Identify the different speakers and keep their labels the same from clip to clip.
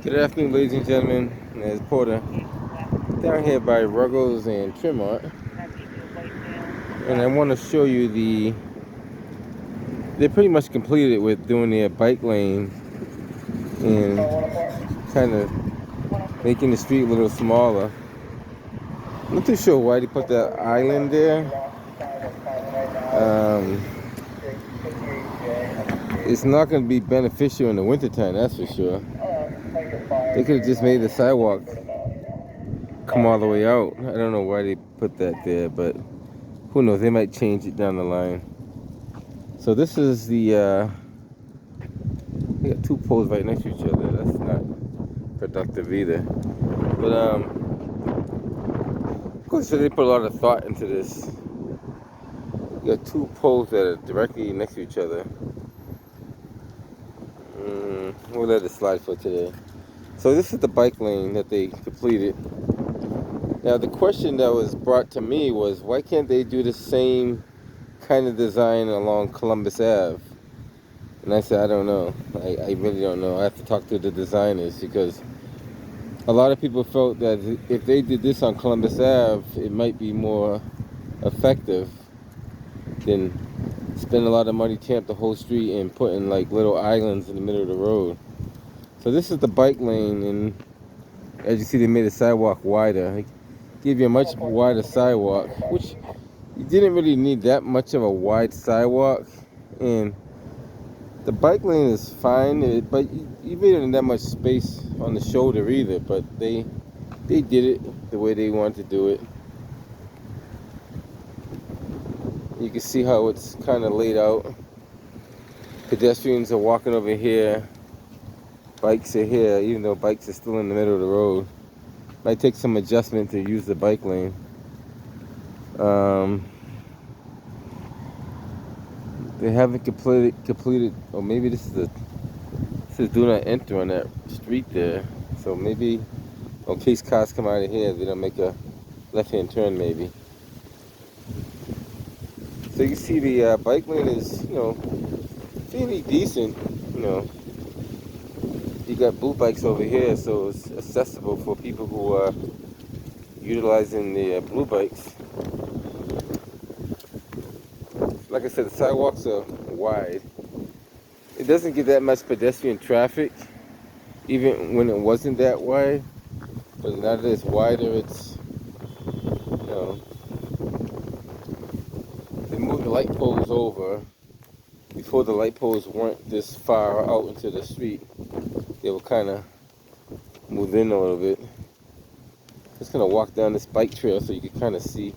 Speaker 1: Good afternoon, ladies and gentlemen. It's Porter down here by Ruggles and Tremont, and I want to show you They pretty much completed with doing their bike lane and kind of making the street a little smaller. I'm not too sure why they put that island there. Um, it's not going to be beneficial in the wintertime, that's for sure. They could have just made the sidewalk come all the way out. I don't know why they put that there, but who knows? They might change it down the line. So this is we got two poles right next to each other. That's not productive either. But of course, they put a lot of thought into this. You got two poles that are directly next to each other. We'll let it slide for today. So this is the bike lane that they completed. Now the question that was brought to me was, why can't they do the same kind of design along Columbus Ave? And I said, I don't know. I really don't know. I have to talk to the designers, because a lot of people felt that if they did this on Columbus Ave, it might be more effective than spend a lot of money tearing up the whole street and putting like little islands in the middle of the road. So this is the bike lane, and as you see, they made the sidewalk wider. They give you a much wider sidewalk, which you didn't really need that much of a wide sidewalk. And the bike lane is fine, but you really didn't have that much space on the shoulder either. But they did it the way they wanted to do it. You can see how it's kind of laid out. Pedestrians are walking over here. Bikes are here, even though bikes are still in the middle of the road. Might take some adjustment to use the bike lane. They haven't completed, or maybe this is do not enter on that street there. So maybe, in case cars come out of here, they don't make a left-hand turn maybe. So you can see the bike lane is, fairly decent. You know, you got blue bikes over here, so it's accessible for people who are utilizing the blue bikes. Like I said, the sidewalks are wide. It doesn't get that much pedestrian traffic, even when it wasn't that wide. But now that it's wider, it's, they moved the light poles over. Before, the light poles weren't this far out into the street. They were kind of moved in a little bit. Just gonna walk down this bike trail so you can kind of see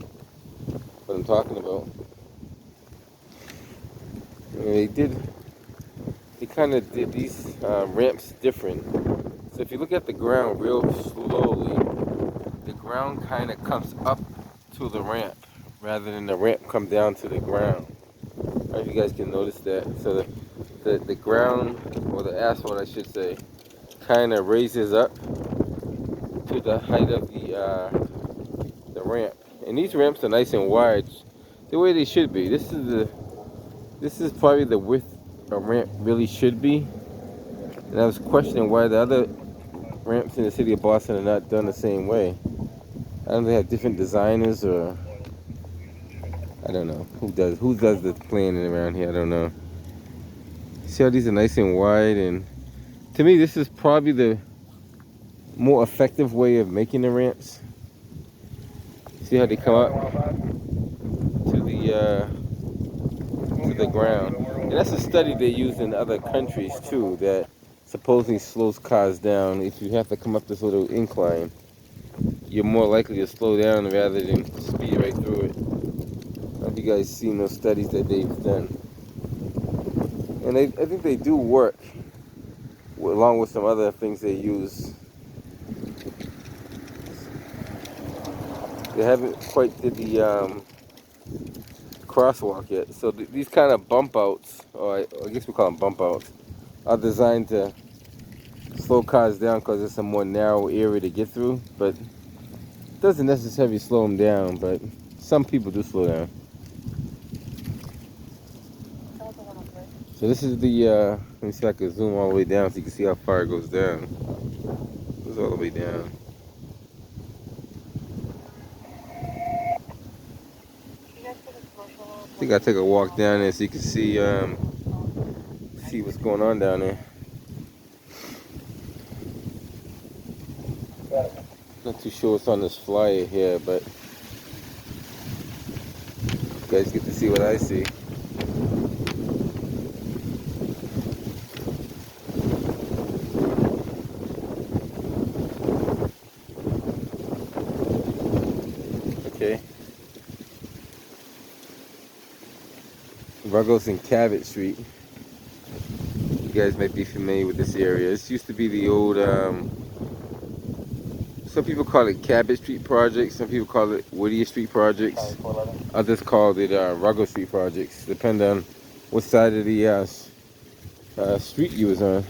Speaker 1: what I'm talking about. And they kind of did these ramps different. So if you look at the ground real slowly, the ground kind of comes up to the ramp rather than the ramp come down to the ground. I don't know if you guys can notice that. So the ground, or the asphalt I should say, kind of raises up to the height of the ramp. And these ramps are nice and wide, the way they should be. This is probably the width a ramp really should be. And I was questioning why the other ramps in the city of Boston are not done the same way. I don't know if they have different designers, or I don't know who does the planning around here. I don't know. See how these are nice and wide, and to me this is probably the more effective way of making the ramps. See how they come up to the ground. And that's a study they use in other countries too, that supposedly slows cars down. If you have to come up this little incline, you're more likely to slow down rather than speed right through it. I don't know if you guys seen those studies that they've done. And I think they do work, along with some other things they use. They haven't quite did the crosswalk yet. So these kind of bump outs, or I guess we call them bump outs, are designed to slow cars down because it's a more narrow area to get through. But it doesn't necessarily slow them down, but some people do slow down. So this is the, let me see if I can zoom all the way down so you can see how far it goes down. It goes all the way down. I think I'll take a walk down there so you can see what's going on down there. Not too sure what's on this flyer here, but you guys get to see what I see. Okay. Ruggles and Cabot Street. You guys might be familiar with this area. This used to be the old, some people call it Cabot Street Projects, some people call it Whittier Street Projects. Others called it Ruggle Street Projects, depending on what side of the street you was on.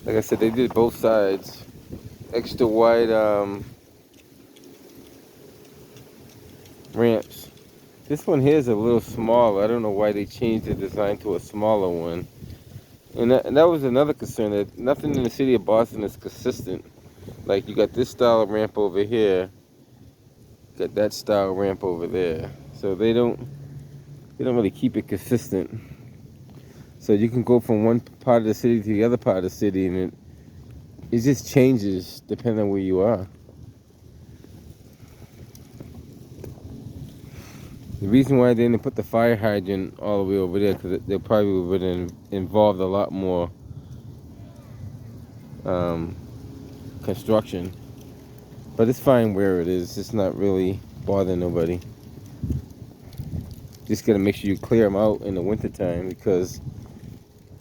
Speaker 1: Like I said, they did both sides. Extra wide ramps. This one here is a little smaller. I don't know why they changed the design to a smaller one. And that was another concern, that nothing in the city of Boston is consistent. Like you got this style of ramp over here, got that style ramp over there. So they don't really keep it consistent. So you can go from one part of the city to the other part of the city, and it just changes depending on where you are. The reason why they didn't put the fire hydrant all the way over there, because they probably would have involved a lot more construction. But it's fine where it is. It's not really bothering nobody. Just gotta make sure you clear them out in the wintertime, because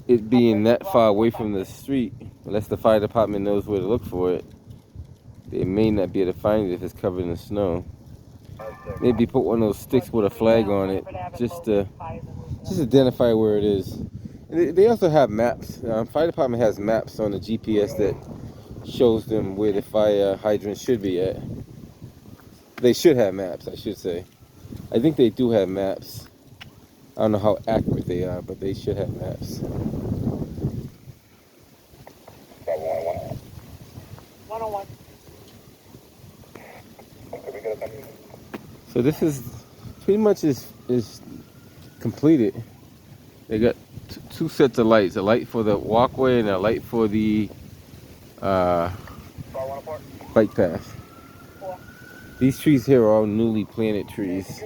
Speaker 1: it being that far away from the street, unless the fire department knows where to look for it, they may not be able to find it if it's covered in snow. Maybe put one of those sticks with a flag on it, just to identify where it is. And they also have maps. Fire department has maps on the GPS that shows them where the fire hydrant should be at. They should have maps, I should say. I think they do have maps. I don't know how accurate they are, but they should have maps. 101. So this is pretty much is completed. They got two sets of lights, a light for the walkway and a light for the bike path. These trees here are all newly planted trees.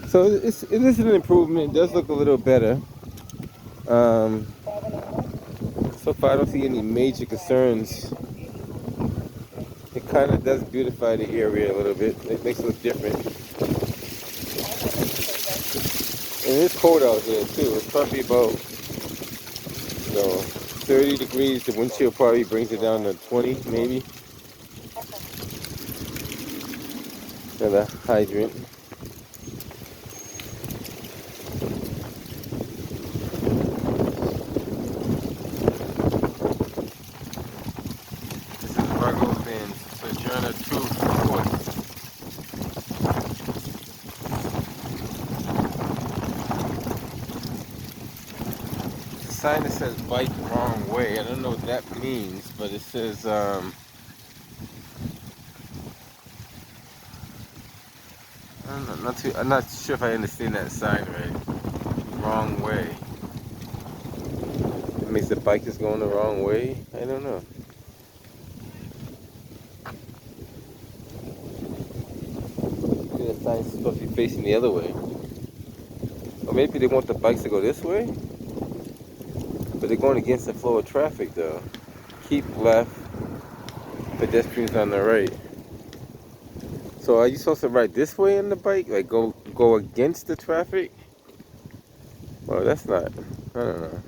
Speaker 1: So it is an improvement. It does look a little better. So far I don't see any major concerns. It kind of does beautify the area a little bit. It makes it look different. And it's cold out here too. It's probably about 30 degrees. The wind chill probably brings it down to 20 maybe. Another hydrant. This is Ruggles and Sojourner Truth Court. The sign that says bike wrong way. I don't know what that means, but it says I'm not sure if I understand that sign right. Wrong way. It means the bike is going the wrong way? I don't know. Maybe the sign's supposed to be facing the other way. Or maybe they want the bikes to go this way? But they're going against the flow of traffic though. Keep left, pedestrians on the right. So are you supposed to ride this way on the bike? Like go against the traffic? Well, that's not, I don't know.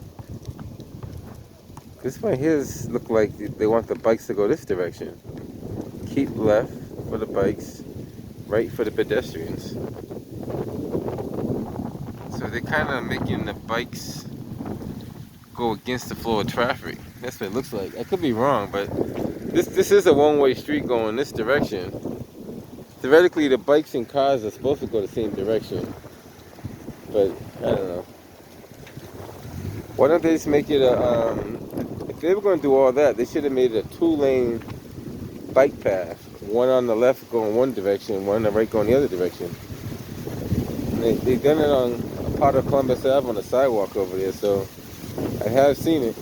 Speaker 1: This one here look like they want the bikes to go this direction. Keep left for the bikes, right for the pedestrians. So they're kind of making the bikes go against the flow of traffic. That's what it looks like. I could be wrong, but This is a one-way street going this direction. Theoretically, the bikes and cars are supposed to go the same direction, but I don't know. Why don't they just make it a? If they were going to do all that, they should have made it a two-lane bike path. One on the left going one direction, one on the right going the other direction. And they've done it on a part of Columbus Ave on the sidewalk over there, so I have seen it.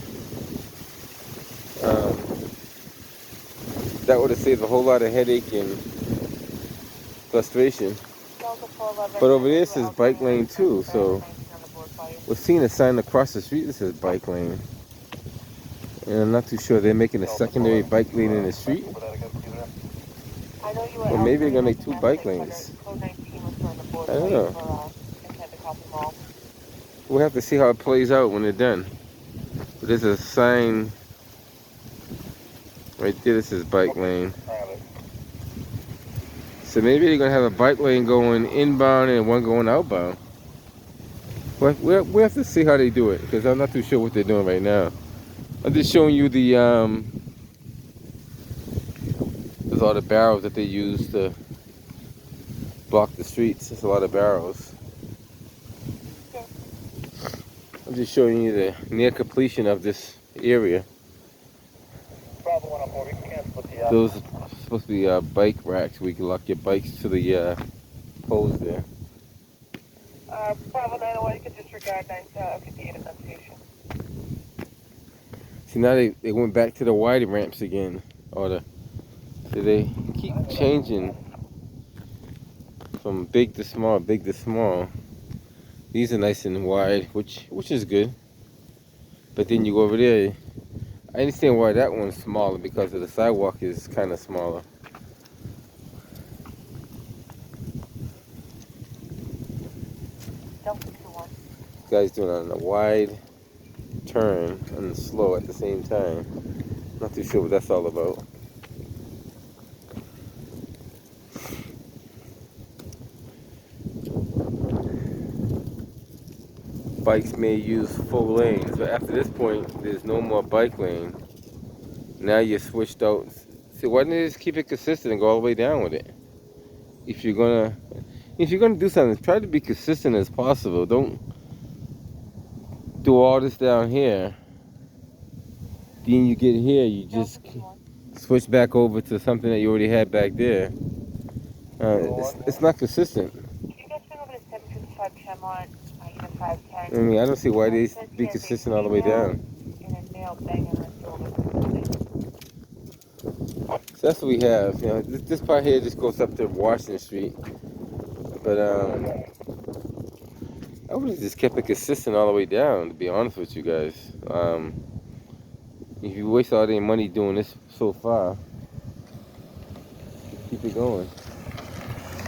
Speaker 1: That would have saved a whole lot of headache and frustration. But over there it says bike lane too, so we're seeing a sign across the street that says bike lane. And I'm not too sure they're making a secondary bike lane in the street. Or maybe they're gonna make two bike lanes. I don't know. We'll have to see how it plays out when they're done. But there's a sign right there that says bike lane. So maybe they're gonna have a bike lane going inbound and one going outbound. But we have to see how they do it, because I'm not too sure what they're doing right now. I'm just showing you the there's all the barrels that they use to block the streets. There's a lot of barrels. I'm just showing you the near completion of this area. Those are supposed to be bike racks where you can lock your bikes to the poles there.
Speaker 2: Bravo 901, you can disregard 958 investigation.
Speaker 1: See, now they went back to the wide ramps again. So they keep changing from big to small, big to small. These are nice and wide, which is good. But then you go over there, I understand why that one's smaller, because of the sidewalk is kind of smaller. This guy's doing on a wide turn and slow at the same time. Not too sure what that's all about. Bikes may use full lanes, but after this point, there's no more bike lane. Now you're switched out. See, why didn't they just keep it consistent and go all the way down with it? If you're gonna do something, try to be consistent as possible. Don't do all this down here. Then you get here, you just switch back over to something that you already had back there. It's not consistent. I mean, I don't see why they be consistent all the way down. So that's what we have. You know, this part here just goes up to Washington Street. But I would have just kept it consistent all the way down, to be honest with you guys. If you waste all your money doing this so far, keep it going.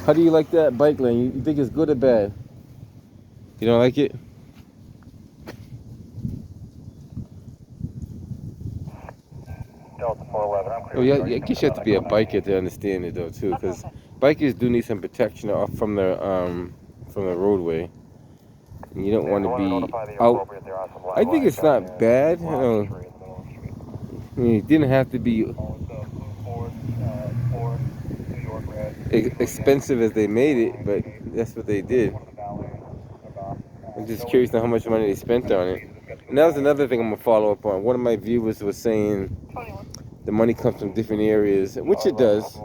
Speaker 1: How do you like that bike lane? You think it's good or bad? You don't like it? Oh yeah, I guess you have to be a biker to understand it though too, because bikers do need some protection off from the roadway. And you don't want to be out. I think it's not bad. You know, I mean, it didn't have to be expensive as they made it, but that's what they did. I'm just curious to how much money they spent on it. And that was another thing I'm gonna follow up on. One of my viewers was saying the money comes from different areas, which it does.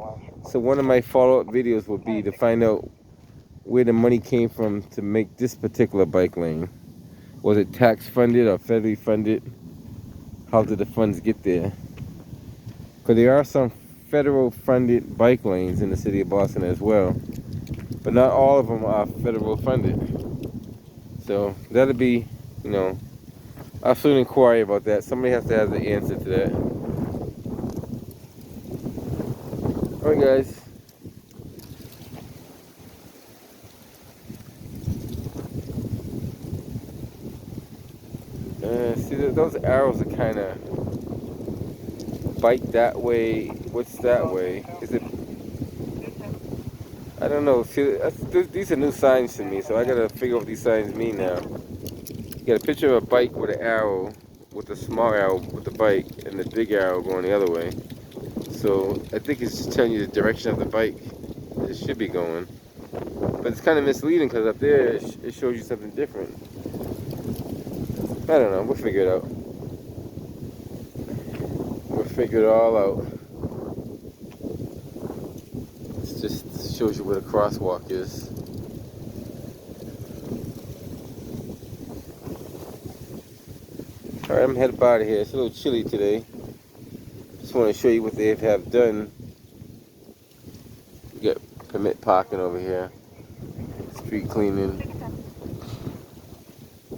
Speaker 1: So one of my follow-up videos would be to find out where the money came from to make this particular bike lane. Was it tax funded or federally funded? How did the funds get there? Because there are some federal funded bike lanes in the city of Boston as well, but not all of them are federal funded. So that'll be, you know, I'll soon inquire about that. Somebody has to have the answer to that. Alright guys. See, those arrows are kind of bike that way. What's that way? Is it? I don't know. See, these are new signs to me, so I gotta figure out what these signs mean now. You got a picture of a bike with an arrow, with a small arrow with the bike, and the big arrow going the other way. so I think it's just telling you the direction of the bike it should be going. But it's kind of misleading because up there it shows you something different. I don't know. We'll figure it out. We'll figure it all out. It just shows you where the crosswalk is. Alright, I'm headed out of here. It's a little chilly today. Just want to show you what they have done. You got permit parking over here. Street cleaning.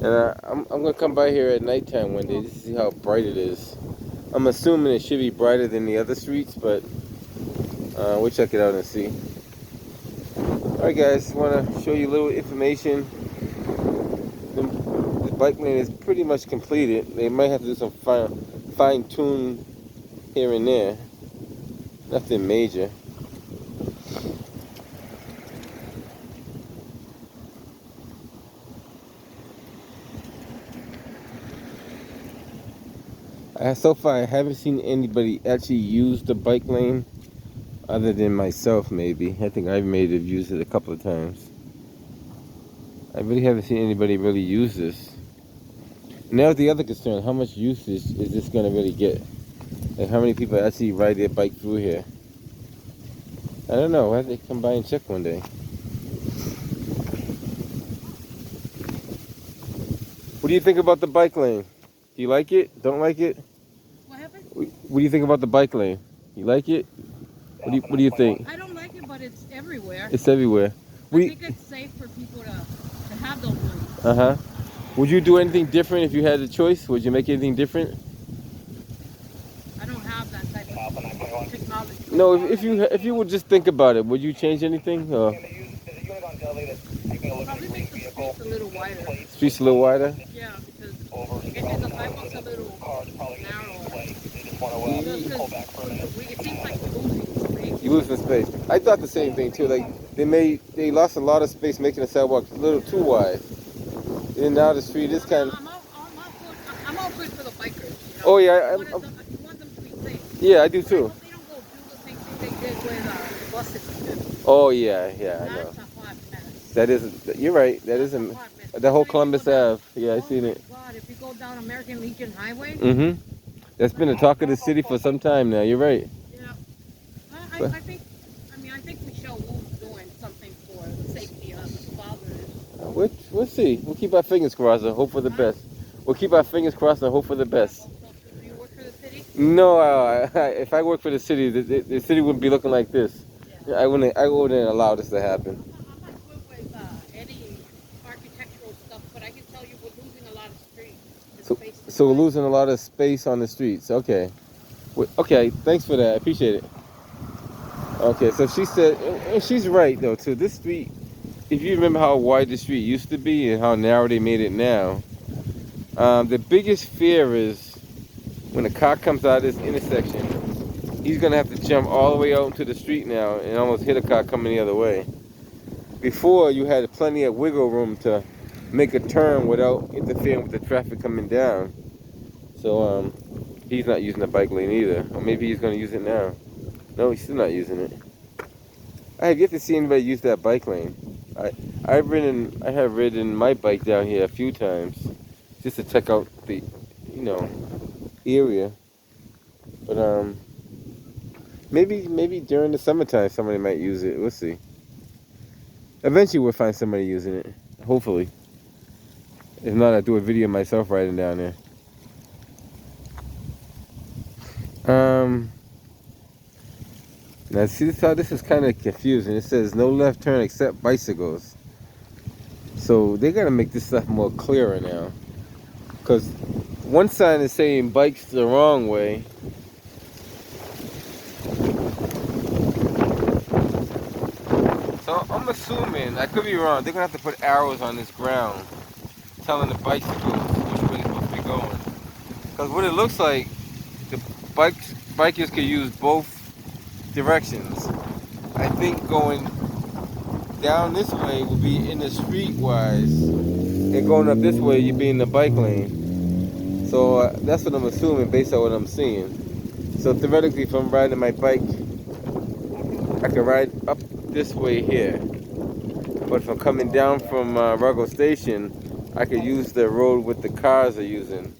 Speaker 1: And I'm going to come by here at nighttime one day just to see how bright it is. I'm assuming it should be brighter than the other streets, but we'll check it out and see. Alright guys, want to show you a little information. The bike lane is pretty much completed. They might have to do some fine tune here and there. Nothing major. So far, I haven't seen anybody actually use the bike lane other than myself, maybe. I think I may have used it a couple of times. I really haven't seen anybody really use this. Now the other concern, how much usage is this going to really get? Like how many people actually ride their bike through here? I don't know. I'll have to come by and check one day. What do you think about the bike lane? Do you like it? Don't like it?
Speaker 3: What happened?
Speaker 1: What do you think about the bike lane? You like it? What do you think?
Speaker 3: I don't like it, but it's everywhere.
Speaker 1: It's everywhere.
Speaker 3: I think it's safe for people to have those lanes.
Speaker 1: Uh-huh. Would you do anything different if you had the choice? Would you make anything different?
Speaker 3: I don't have that type of technology.
Speaker 1: No, if you would just think about it, would you change anything? Or?
Speaker 3: Probably make the streets a little wider.
Speaker 1: Streets a little wider?
Speaker 3: Yeah, because if the sidewalks a little narrower. It seems like you're losing space.
Speaker 1: You losing space. I thought the same thing too. Like they lost a lot of space making the sidewalks a little too wide. And now the street is kind of.
Speaker 3: I'm all good for the bikers. You know?
Speaker 1: Oh yeah,
Speaker 3: I want them to be safe.
Speaker 1: Yeah, I do too.
Speaker 3: They don't go do the same thing they did with buses.
Speaker 1: Oh yeah, I know.
Speaker 3: That's a hot mess.
Speaker 1: That isn't. You're right. That isn't. The whole Columbus Ave. Yeah, I seen it.
Speaker 3: God, if you go down American Legion Highway.
Speaker 1: Mm-hmm. That's been the talk of the city for some time now. You're right.
Speaker 3: Yeah. I think Michelle Wu's doing something for the safety of the fathers.
Speaker 1: We'll see. We'll keep our fingers crossed and hope for the best. We'll keep our fingers crossed and hope for the best.
Speaker 3: Do you work for the city?
Speaker 1: No, if I worked for the city, the city wouldn't be looking like this.
Speaker 3: Yeah.
Speaker 1: I wouldn't allow this to happen.
Speaker 3: I'm not good with any architectural stuff, but I can tell you we're losing a lot of streets.
Speaker 1: So we're losing a lot of space on the streets. Okay. Okay, thanks for that. I appreciate it. Okay, so she said, and she's right though too. This street, if you remember how wide the street used to be and how narrow they made it now, the biggest fear is when a car comes out of this intersection, he's gonna have to jump all the way out into the street now and almost hit a car coming the other way. Before, you had plenty of wiggle room to make a turn without interfering with the traffic coming down. So he's not using the bike lane either, or maybe he's gonna use it now. No, he's still not using it. I have yet to see anybody use that bike lane. I have ridden my bike down here a few times just to check out the, area. But maybe during the summertime somebody might use it. We'll see. Eventually we'll find somebody using it. Hopefully. If not, I'll do a video myself riding down there. Now see this is kind of confusing. It says no left turn except bicycles. So they gotta make this stuff more clearer now. Because one sign is saying bikes the wrong way. So I'm assuming, I could be wrong, they're gonna have to put arrows on this ground telling the bicycles which way they're supposed to be going. Because what it looks like, the bikers could use both directions. I think going down this way would be in the streetwise, and going up this way you'd be in the bike lane. So that's what I'm assuming based on what I'm seeing. So theoretically, if I'm riding my bike, I can ride up this way here. But if I'm coming down from Ruggle Station, I could use the road what the cars are using.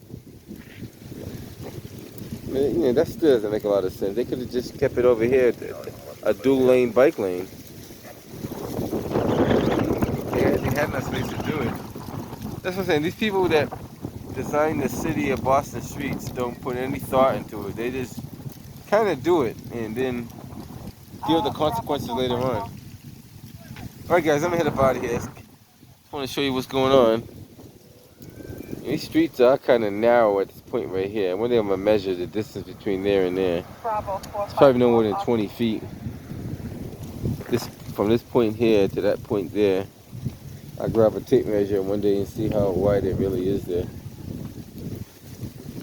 Speaker 1: That still doesn't make a lot of sense. They could have just kept it over here, a dual lane bike lane. They had enough space to do it. That's what I'm saying. These people that design the city of Boston streets don't put any thought into it. They just kind of do it and then deal with the consequences later on. Alright guys, I'm gonna head up out of here. Just want to show you what's going on. These streets are kind of narrow at this point right here. One day I'm gonna measure the distance between there and there. It's probably no more than 20 feet. From this point here to that point there. I'll grab a tape measure one day and see how wide it really is there.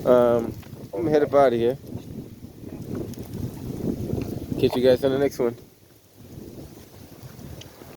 Speaker 1: I'm gonna head up out of here. Catch you guys on the next one.